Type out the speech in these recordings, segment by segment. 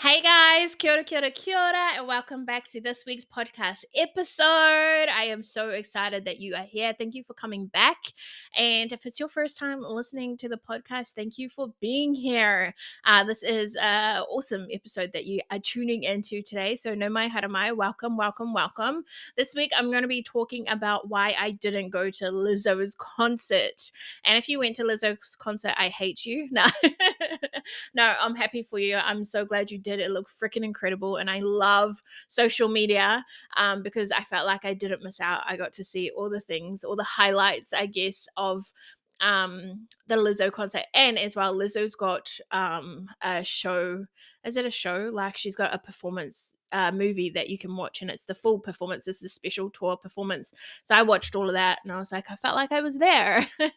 Hey guys, kia ora, and welcome back to this week's podcast episode. I am so excited that you are here. Thank you for coming back. And if it's your first time listening to the podcast, thank you for being here. This is an awesome episode that you are tuning into today. So, no mai haramai, welcome, welcome, welcome. This week, I'm going to be talking about why I didn't go to Lizzo's concert. And if you went to Lizzo's concert, I hate you. No. No, I'm happy for you. I'm so glad you did. It looked freaking incredible. And I love social media because I felt like I didn't miss out. I got to see all the things, all the highlights, I guess, of the Lizzo concert. And as well, Lizzo's got a show. Is it a show? Like she's got a performance movie that you can watch, and it's the full performance. This is a special tour performance. So I watched all of that, and I was like, I felt like I was there. But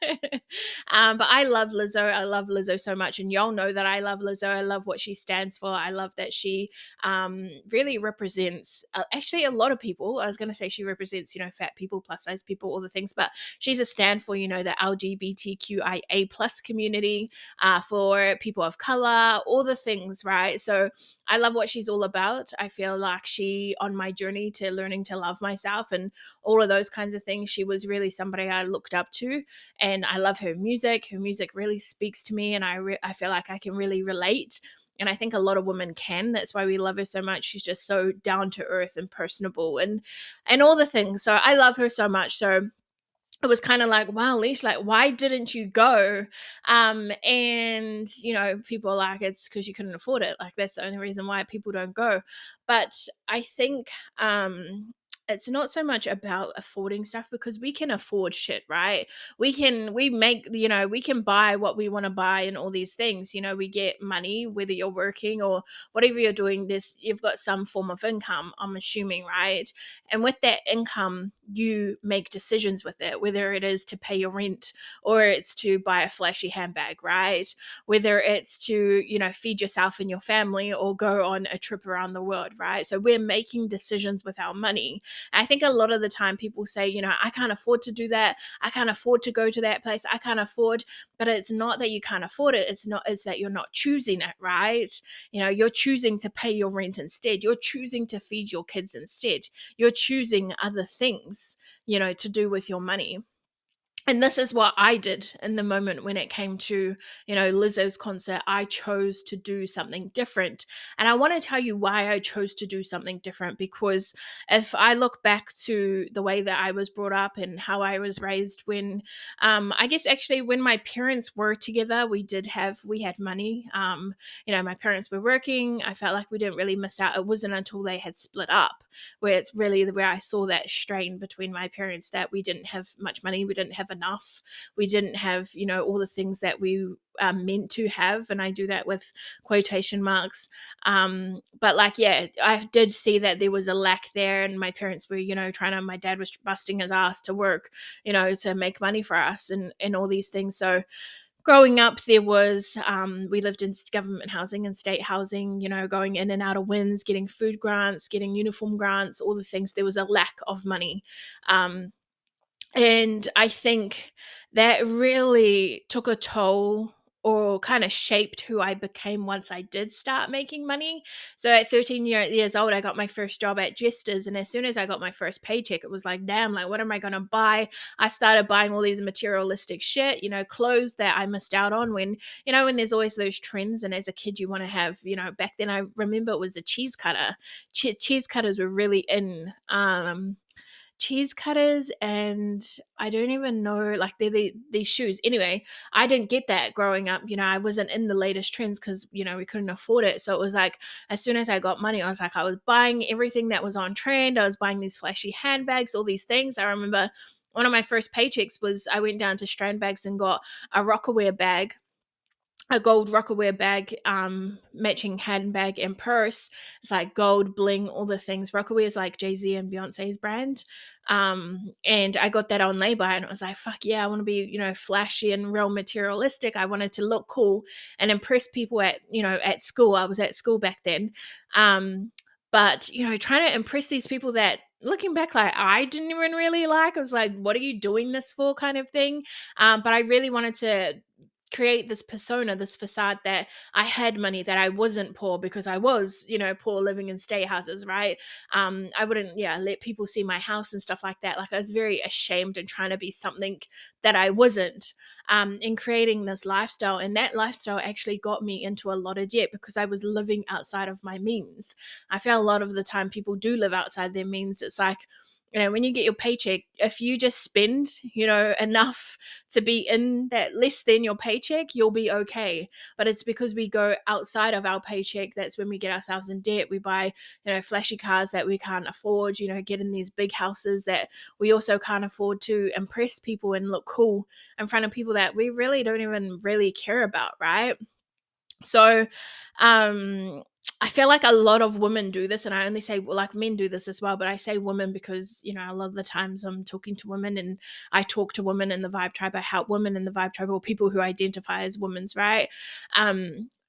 I love Lizzo. I love Lizzo so much, and y'all know that I love Lizzo. I love what she stands for. I love that she really represents actually a lot of people. I was going to say she represents, fat people, plus size people, all the things, but she's a stand for, the LGBTQIA plus community, for people of color, all the things, right? So I love what she's all about. I feel like she, on my journey to learning to love myself and all of those kinds of things, she was really somebody I looked up to, and I love her music. Her music really speaks to me, and I feel like I can really relate. And I think a lot of women can. That's why we love her so much. She's just so down to earth and personable and all the things. So I love her so much. So it was kind of like, wow, Leash, like, why didn't you go? And, people are like, it's because you couldn't afford it. Like, that's the only reason why people don't go. But I think it's not so much about affording stuff, because we can afford shit, right? We can buy what we want to buy and all these things. We get money, whether you're working or whatever you're doing, you've got some form of income, I'm assuming, right? And with that income, you make decisions with it, whether it is to pay your rent or it's to buy a flashy handbag, right? Whether it's to, feed yourself and your family or go on a trip around the world, right? So we're making decisions with our money. I think a lot of the time people say, I can't afford to do that. I can't afford to go to that place. I can't afford, but it's not that you can't afford it. It's that you're not choosing it, right? You're choosing to pay your rent instead. You're choosing to feed your kids instead. You're choosing other things, to do with your money. And this is what I did in the moment when it came to, Lizzo's concert. I chose to do something different. And I want to tell you why I chose to do something different, because if I look back to the way that I was brought up and how I was raised, when, I guess actually when my parents were together, we had money. My parents were working. I felt like we didn't really miss out. It wasn't until they had split up where it's really where I saw that strain between my parents, that we didn't have much money. We didn't have enough. We didn't have, all the things that we meant to have. And I do that with quotation marks. But I did see that there was a lack there, and my parents were, my dad was busting his ass to work, to make money for us and all these things. So growing up, there was, we lived in government housing and state housing, going in and out of WINS, getting food grants, getting uniform grants, all the things. There was a lack of money. And I think that really took a toll, or kind of shaped who I became once I did start making money. So at 13 years old, I got my first job at Jester's. And as soon as I got my first paycheck, it was like, damn, like, what am I going to buy? I started buying all these materialistic shit, clothes that I missed out on when there's always those trends. And as a kid, you want to have, back then I remember it was a cheese cutter. Cheese cutters were really in. Cheese cutters, and I don't even know, like, they're these shoes. Anyway, I didn't get that growing up. I wasn't in the latest trends because, we couldn't afford it. So it was like, as soon as I got money, I was buying everything that was on trend. I was buying these flashy handbags, all these things. I remember one of my first paychecks was I went down to Strand Bags and got a Rockaware bag, a gold Rockaware bag, matching handbag and purse. It's like gold bling, all the things. Rockaware is like Jay-Z and Beyonce's brand. And I got that on lay-by, and it was like, fuck yeah, I want to be, flashy and real materialistic. I wanted to look cool and impress people at school. I was at school back then. But, trying to impress these people that, looking back, like, I didn't even really like. I was like, what are you doing this for, kind of thing. But I really wanted to create this persona, this facade that I had money, that I wasn't poor, because I was, poor, living in state houses, right? I wouldn't, let people see my house and stuff like that. Like, I was very ashamed and trying to be something that I wasn't, in creating this lifestyle. And that lifestyle actually got me into a lot of debt because I was living outside of my means. I feel a lot of the time people do live outside their means. It's like, when you get your paycheck, if you just spend, enough to be in that less than your paycheck, you'll be okay. But it's because we go outside of our paycheck, that's when we get ourselves in debt. We buy, flashy cars that we can't afford, get in these big houses that we also can't afford to impress people and look cool in front of people that we really don't even really care about, right? So, I feel like a lot of women do this, and I only say, well, like, men do this as well, but I say women because, a lot of the times I'm talking to women, and I talk to women in the Vibe Tribe. I help women in the Vibe Tribe, or people who identify as women's, right?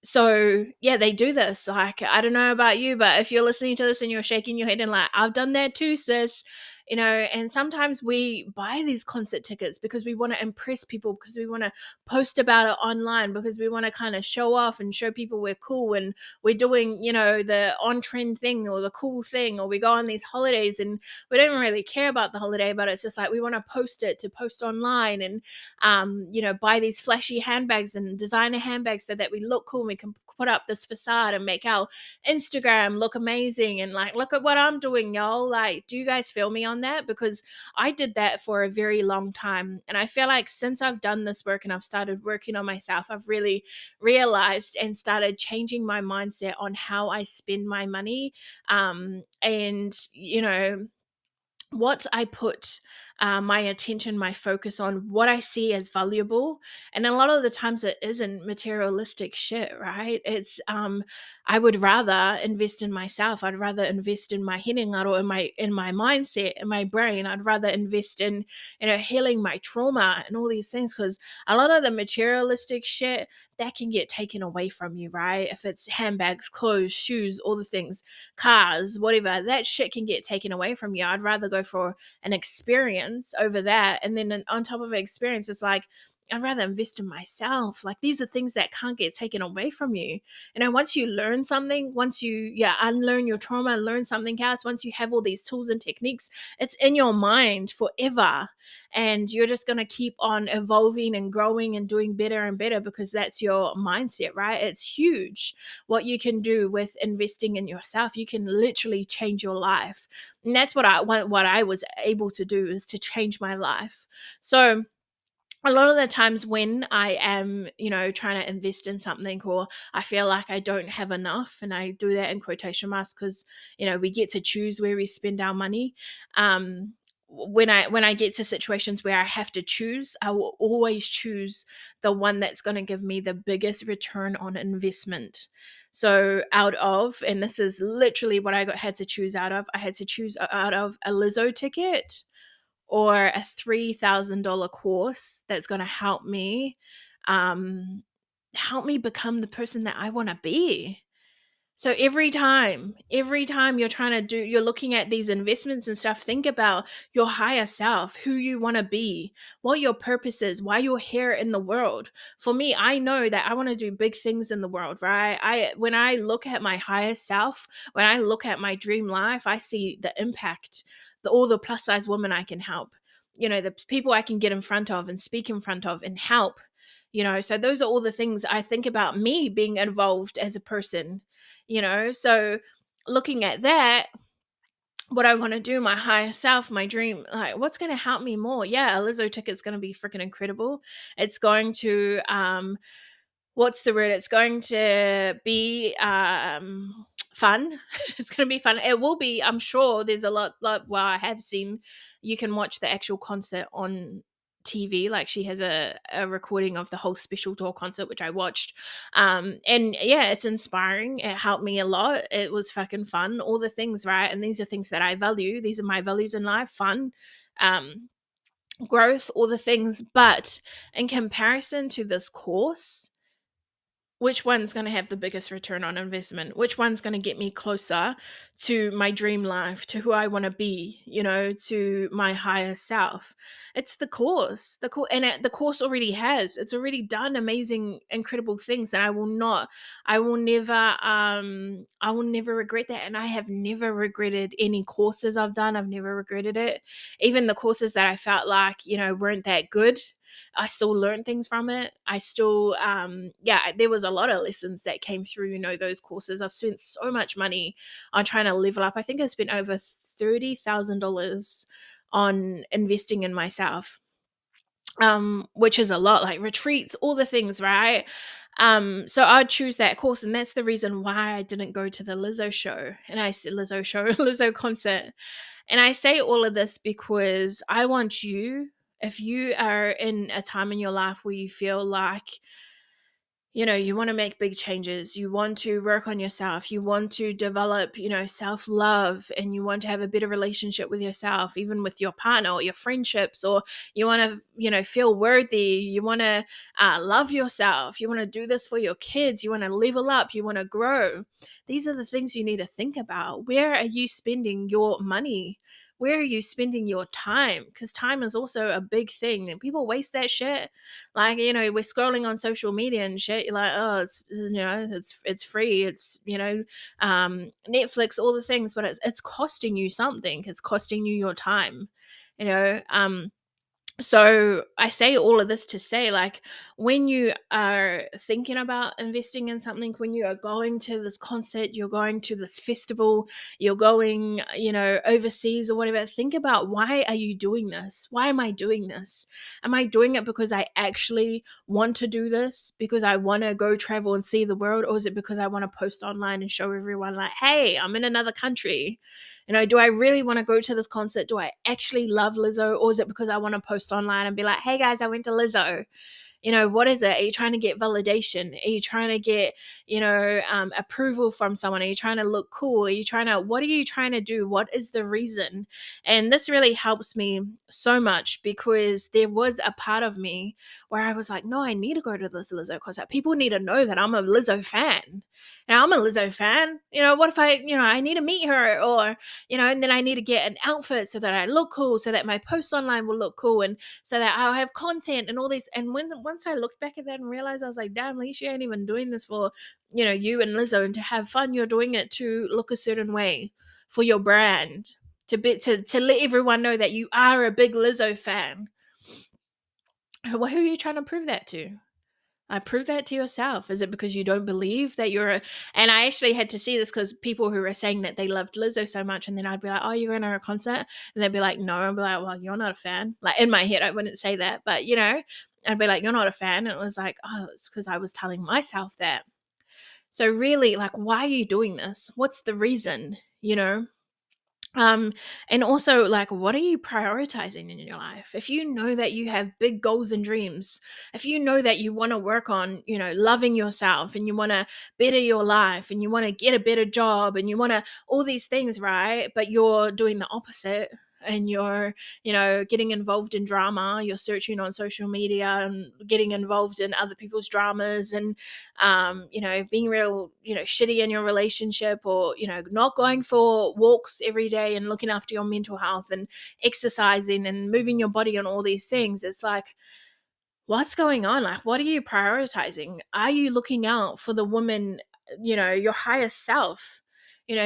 So yeah, they do this. Like, I don't know about you, but if you're listening to this and you're shaking your head and like, I've done that too, sis, and sometimes we buy these concert tickets because we want to impress people, because we want to post about it online, because we want to kind of show off and show people we're cool and we're doing, the on trend thing or the cool thing, or we go on these holidays and we don't really care about the holiday, but it's just like we want to post it to post online, and buy these flashy handbags and designer handbags so that we look cool and we can put up this facade and make our Instagram look amazing, and like, look at what I'm doing, y'all. Like, do you guys feel me on that? Because I did that for a very long time, and I feel like since I've done this work and I've started working on myself, I've really realized and started changing my mindset on how I spend my money, and what I put my attention, my focus on, what I see as valuable. And a lot of the times it isn't materialistic shit, right? It's I would rather invest in myself. I'd rather invest in my hinengaro, in my mindset, in my brain. I'd rather invest in, healing my trauma and all these things, because a lot of the materialistic shit that can get taken away from you, right? If it's handbags, clothes, shoes, all the things, cars, whatever, that shit can get taken away from you. I'd rather go for an experience over that. And then on top of an experience, it's like, I'd rather invest in myself. Like, these are things that can't get taken away from you. Once you learn something, once you unlearn your trauma and learn something else, once you have all these tools and techniques, it's in your mind forever. And you're just going to keep on evolving and growing and doing better and better, because that's your mindset, right? It's huge what you can do with investing in yourself. You can literally change your life. And that's what I was able to do, is to change my life. So a lot of the times when I am, trying to invest in something, or I feel like I don't have enough, and I do that in quotation marks because, we get to choose where we spend our money. When I get to situations where I have to choose, I will always choose the one that's going to give me the biggest return on investment. So and this is literally what had to choose out of. I had to choose out of a Lizzo ticket, or a $3,000 course that's going to help me become the person that I want to be. So every time you're looking at these investments and stuff, think about your higher self, who you want to be, what your purpose is, why you're here in the world. For me, I know that I want to do big things in the world, right? When I look at my higher self, when I look at my dream life, I see the impact, all the plus size women I can help, the people I can get in front of and speak in front of and help. So those are all the things I think about me being involved as a person. So looking at that, what I want to do, my higher self, my dream, like, what's going to help me more? Yeah, a Lizzo ticket's going to be freaking incredible. It's going to what's the word? It's going to be fun. It's going to be fun. It will be, I'm sure there's a lot, well, I have seen, you can watch the actual concert on TV. Like, she has a recording of the whole special tour concert, which I watched. And yeah, it's inspiring. It helped me a lot. It was fucking fun. All the things, right? And these are things that I value. These are my values in life: fun, growth, all the things. But in comparison to this course, which one's going to have the biggest return on investment, which one's going to get me closer to my dream life, to who I want to be, to my higher self. It's the course, the course already has, it's already done amazing, incredible things. And I will never regret that. And I have never regretted any courses I've done. I've never regretted it. Even the courses that I felt like, weren't that good, I still learned things from it. I still, there was a lot of lessons that came through, those courses. I've spent so much money on trying to level up. I think I spent over $30,000 on investing in myself, which is a lot, like retreats, all the things, right? So I'd choose that course, and that's the reason why I didn't go to the Lizzo show. And I said Lizzo show, Lizzo concert. And I say all of this because I want you, if you are in a time in your life where you feel like, you want to make big changes, you want to work on yourself, you want to develop, self love, and you want to have a better relationship with yourself, even with your partner or your friendships, or you want to, feel worthy, you want to love yourself, you want to do this for your kids, you want to level up, you want to grow. These are the things you need to think about. Where are you spending your money? Where are you spending your time? Because time is also a big thing, and people waste that shit. Like, we're scrolling on social media and shit. You're like, oh, it's free. It's, Netflix, all the things, but it's costing you something. It's costing you your time, you know. So I say all of this to say, like, when you are thinking about investing in something, when you are going to this concert, you're going to this festival, you're going, overseas or whatever, think about, why are you doing this? Why am I doing this? Am I doing it because I actually want to do this, because I want to go travel and see the world? Or is it because I want to post online and show everyone, like, hey, I'm in another country? Do I really want to go to this concert? Do I actually love Lizzo? Or is it because I want to post online and be like, hey guys, I went to Lizzo? What is it? Are you trying to get validation? Are you trying to get, approval from someone? Are you trying to look cool? What are you trying to do? What is the reason? And this really helps me so much, because there was a part of me where I was like, no, I need to go to this Lizzo concert. People need to know that I'm a Lizzo fan. Now, I'm a Lizzo fan. What if I need to meet her, or, and then I need to get an outfit so that I look cool, so that my post online will look cool, and so that I'll have content and all this. And once I looked back at that and realized, I was like, damn, Leisha, you ain't even doing this for, you and Lizzo and to have fun. You're doing it to look a certain way for your brand, to let everyone know that you are a big Lizzo fan. Well, who are you trying to prove that to? I prove that to yourself. Is it because you don't believe that and I actually had to see this, because people who were saying that they loved Lizzo so much, and then I'd be like, oh, you're going to her concert? And they'd be like, no. I'd be like, well, you're not a fan. Like, in my head, I wouldn't say that, but I'd be like, you're not a fan. And it was like, oh, it's because I was telling myself that. So really, like, why are you doing this? What's the reason? Um, and also, like, what are you prioritizing in your life? If you know that you have big goals and dreams, if you know that you want to work on, loving yourself, and you want to better your life, and you want to get a better job, and you want to all these things, right? But you're doing the opposite, and you're, getting involved in drama, you're searching on social media and getting involved in other people's dramas, and being real, shitty in your relationship, or, not going for walks every day and looking after your mental health and exercising and moving your body and all these things. It's like, what's going on? Like, what are you prioritizing? Are you looking out for the woman, your highest self?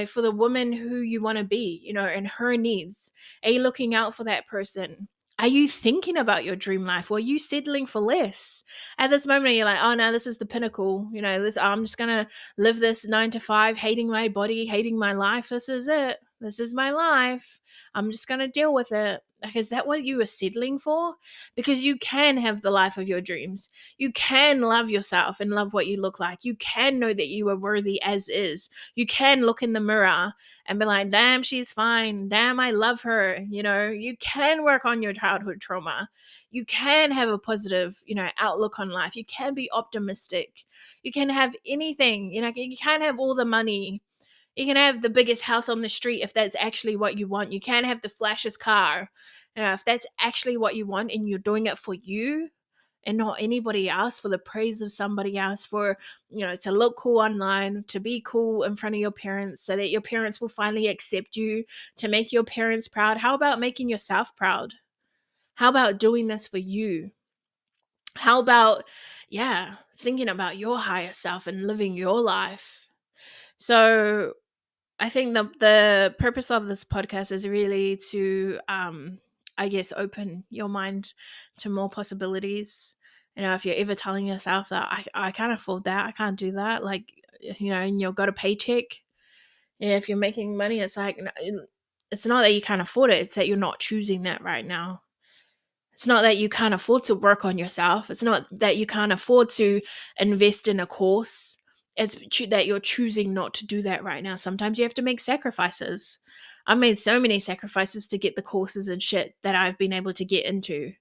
For the woman who you want to be, and her needs. Are you looking out for that person? Are you thinking about your dream life, or are you settling for less? At this moment, you're like, oh no, this is the pinnacle. I'm just gonna live this 9 to 5, hating my body, hating my life. This is it. This is my life. I'm just gonna deal with it. Like, is that what you were settling for? Because you can have the life of your dreams. You can love yourself and love what you look like. You can know that you are worthy as is. You can look in the mirror and be like, damn, she's fine. Damn, I love her. You can work on your childhood trauma. You can have a positive, outlook on life. You can be optimistic. You can have anything. You can have all the money. You can have the biggest house on the street if that's actually what you want. You can have the flashiest car. If that's actually what you want and you're doing it for you, and not anybody else, for the praise of somebody else, for, to look cool online, to be cool in front of your parents so that your parents will finally accept you, to make your parents proud. How about making yourself proud? How about doing this for you? How about, thinking about your higher self and living your life? So I think the purpose of this podcast is really to, I guess, open your mind to more possibilities. If you're ever telling yourself that I can't afford that, I can't do that, like, and you've got a paycheck, if you're making money, it's like, it's not that you can't afford it, it's that you're not choosing that right now. It's not that you can't afford to work on yourself. It's not that you can't afford to invest in a course. It's that you're choosing not to do that right now. Sometimes you have to make sacrifices. I've made so many sacrifices to get the courses and shit that I've been able to get into.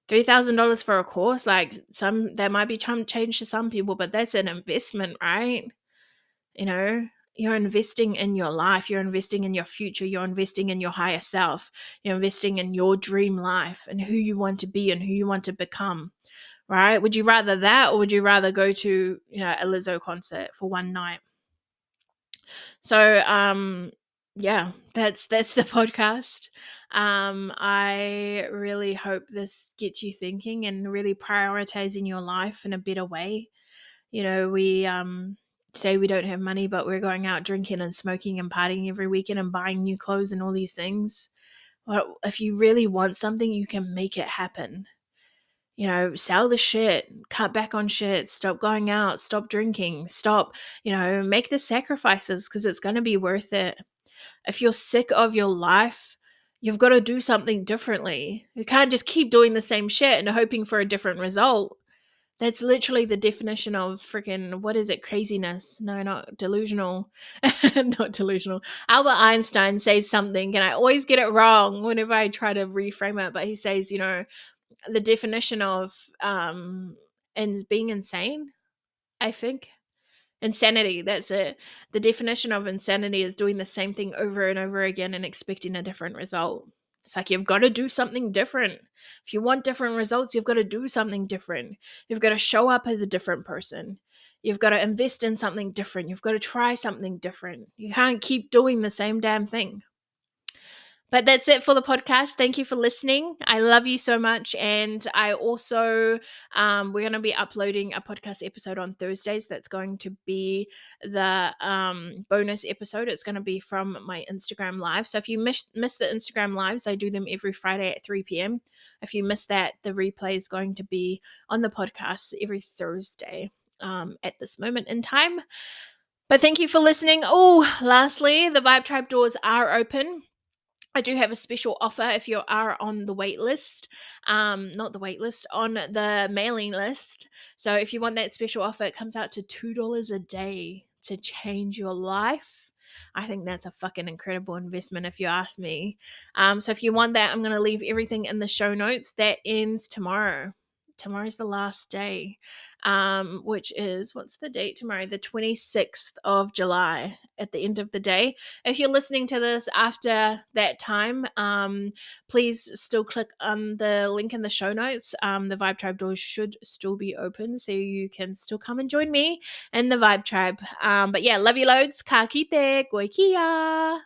$3,000 for a course, like, that might be change to some people, but that's an investment, right? You're investing in your life, you're investing in your future, you're investing in your higher self, you're investing in your dream life and who you want to be and who you want to become, right? Would you rather that, or would you rather go to, a Lizzo concert for one night? So, that's the podcast. I really hope this gets you thinking and really prioritizing your life in a better way. We say we don't have money, but we're going out drinking and smoking and partying every weekend and buying new clothes and all these things. Well, if you really want something, you can make it happen. Sell the shit, cut back on shit, stop going out, stop drinking, stop, make the sacrifices, because it's going to be worth it. If you're sick of your life, you've got to do something differently. You can't just keep doing the same shit and hoping for a different result. That's literally the definition of freaking, what is it, craziness? No, not delusional. Not delusional. Albert Einstein says something, and I always get it wrong whenever I try to reframe it, but he says, the definition of and being insane, I think. Insanity, that's it. The definition of insanity is doing the same thing over and over again and expecting a different result. It's like, you've got to do something different. If you want different results, you've got to do something different. You've got to show up as a different person. You've got to invest in something different. You've got to try something different. You can't keep doing the same damn thing. But that's it for the podcast. Thank you for listening. I love you so much. And I also, we're going to be uploading a podcast episode on Thursdays. That's going to be the bonus episode. It's going to be from my Instagram live. So if you miss the Instagram lives, I do them every Friday at 3 p.m. If you miss that, the replay is going to be on the podcast every Thursday at this moment in time. But thank you for listening. Oh, lastly, the Vibe Tribe doors are open. I do have a special offer if you are on the wait list, not the wait list, on the mailing list. So if you want that special offer, it comes out to $2 a day to change your life. I think that's a fucking incredible investment if you ask me. So if you want that, I'm going to leave everything in the show notes. That ends tomorrow. Tomorrow's the last day, which is, what's the date tomorrow? The 26th of July at the end of the day. If you're listening to this after that time, please still click on the link in the show notes. The Vibe Tribe doors should still be open, so you can still come and join me in the Vibe Tribe. But yeah, love you loads. Ka kite, koi kia.